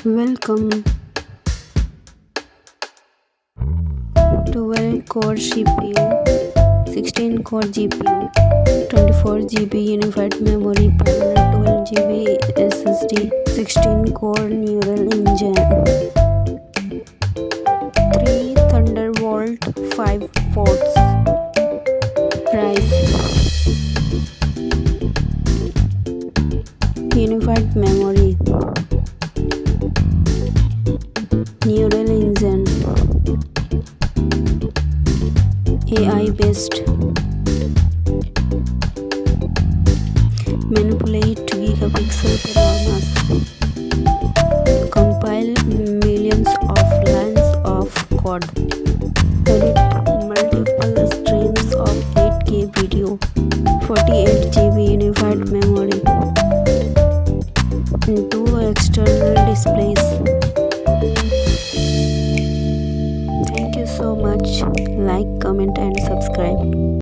Welcome. 12-core CPU, 16-core GPU, 24 GB unified memory, 512 GB SSD, 16-core neural engine, 3 Thunderbolt 5 ports. Price: unified memory, neural engine, AI based, manipulate gigapixel performance, compile millions of lines of code, edit multiple streams of 8K video, 48 GB unified memory, and 2 external displays. Thank you so much. Like, comment and subscribe.